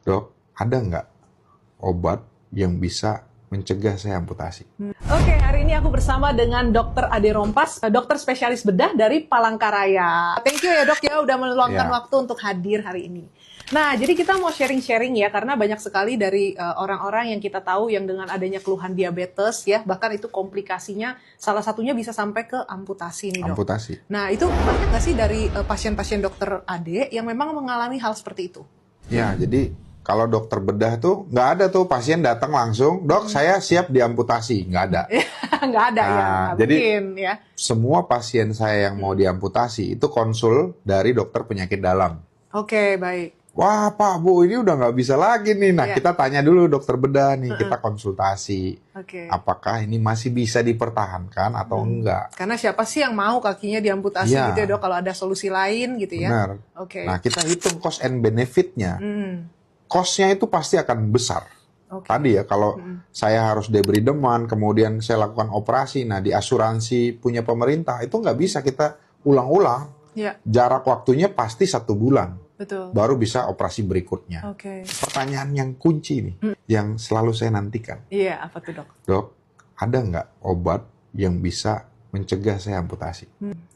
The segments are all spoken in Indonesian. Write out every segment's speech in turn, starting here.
Dok, ada nggak obat yang bisa mencegah saya amputasi? Oke, hari ini aku bersama dengan Dr. Ade Rompas, dokter spesialis bedah dari Palangkaraya. Thank you ya dok ya, udah meluangkan Ya. waktu untuk hadir hari ini. Nah, jadi kita mau sharing-sharing ya, karena banyak sekali dari orang-orang yang kita tahu yang dengan adanya keluhan diabetes ya, bahkan itu komplikasinya salah satunya bisa sampai ke amputasi nih dok. Amputasi. Nah, itu banyak nggak sih dari pasien-pasien dokter Ade yang memang mengalami hal seperti itu? Ya, jadi kalau dokter bedah tuh nggak ada tuh pasien datang langsung, dok saya siap diamputasi, nggak ada. Nggak ada ya, Nah, nggak jadi mungkin ya. semua pasien saya yang mau diamputasi itu konsul dari dokter penyakit dalam. Oke, baik. Wah Pak, Bu, ini udah nggak bisa lagi nih. Nah, Iya. kita tanya dulu dokter bedah nih, kita konsultasi. Oke. Apakah ini masih bisa dipertahankan atau enggak? Karena siapa sih yang mau kakinya diamputasi Iya. gitu ya dok, kalau ada solusi lain gitu ya. Benar. Oke. Nah, kita hitung cost and benefit-nya. Cost-nya itu pasti akan besar. Oke. Tadi ya, kalau saya harus debri deman, kemudian saya lakukan operasi, nah di asuransi punya pemerintah, itu nggak bisa kita ulang-ulang. Ya, Jarak waktunya pasti 1 bulan, betul. baru bisa operasi berikutnya. Oke. Pertanyaan yang kunci nih, yang selalu saya nantikan. Iya, apa tuh dok? Dok, ada nggak obat yang bisa mencegah saya amputasi?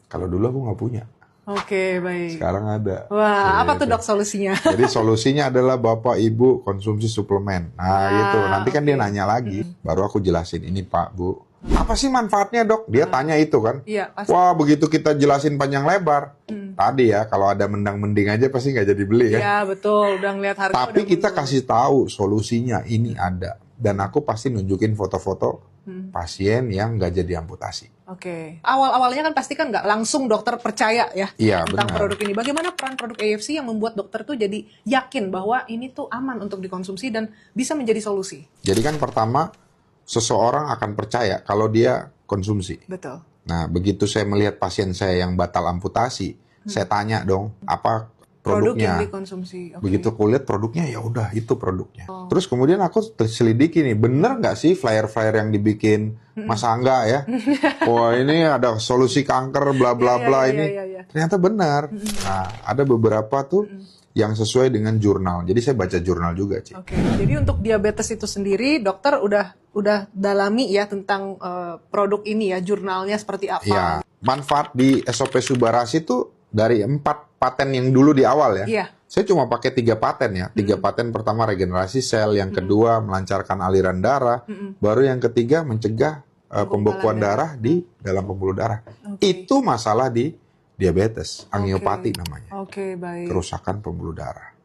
Kalau dulu aku nggak punya, Oke, baik. sekarang ada. Wah, apa tuh Gitu. dok solusinya? Jadi solusinya adalah Bapak Ibu konsumsi suplemen. Nah gitu, nanti kan dia nanya lagi, baru aku jelasin, ini Pak Bu, apa sih manfaatnya dok? Dia tanya itu kan. Iya, pasti. Wah begitu kita jelasin panjang lebar, tadi ya kalau ada mendang-mending aja pasti nggak jadi beli ya. Iya, betul. Udah ngeliat harga. Tapi udah kita mundur. kasih tahu solusinya ini ada. Dan aku pasti nunjukin foto-foto pasien yang nggak jadi amputasi. Oke. Awal-awalnya kan pasti kan nggak langsung dokter percaya ya Iya tentang benar. produk ini. Bagaimana peran produk AFC yang membuat dokter tuh jadi yakin bahwa ini tuh aman untuk dikonsumsi dan bisa menjadi solusi? Jadi kan pertama, seseorang akan percaya kalau dia konsumsi. Betul. Nah, begitu saya melihat pasien saya yang batal amputasi, saya tanya dong, apa Produk yang produknya? dikonsumsi. Oke. Begitu aku lihat produknya, ya udah itu produknya. Terus kemudian aku selidiki nih, bener nggak sih flyer-flyer yang dibikin Mas Angga ya? Wah ini ada solusi kanker bla bla Iya, bla iya, ini. iya, iya. Ternyata benar. Nah, ada beberapa tuh yang sesuai dengan jurnal. Jadi saya baca jurnal juga, Ci. Oke, jadi untuk diabetes itu sendiri, dokter udah dalami ya tentang produk ini ya, jurnalnya seperti apa? Iya, manfaat di SOP Subarasi itu dari 4 paten yang dulu di awal ya. Iya. Saya cuma pakai 3 paten ya. 3 paten pertama regenerasi sel, yang kedua melancarkan aliran darah, baru yang ketiga mencegah pembekuan darah di dalam pembuluh darah. Oke. Itu masalah di diabetes, angiopati namanya, Oke, baik. kerusakan pembuluh darah.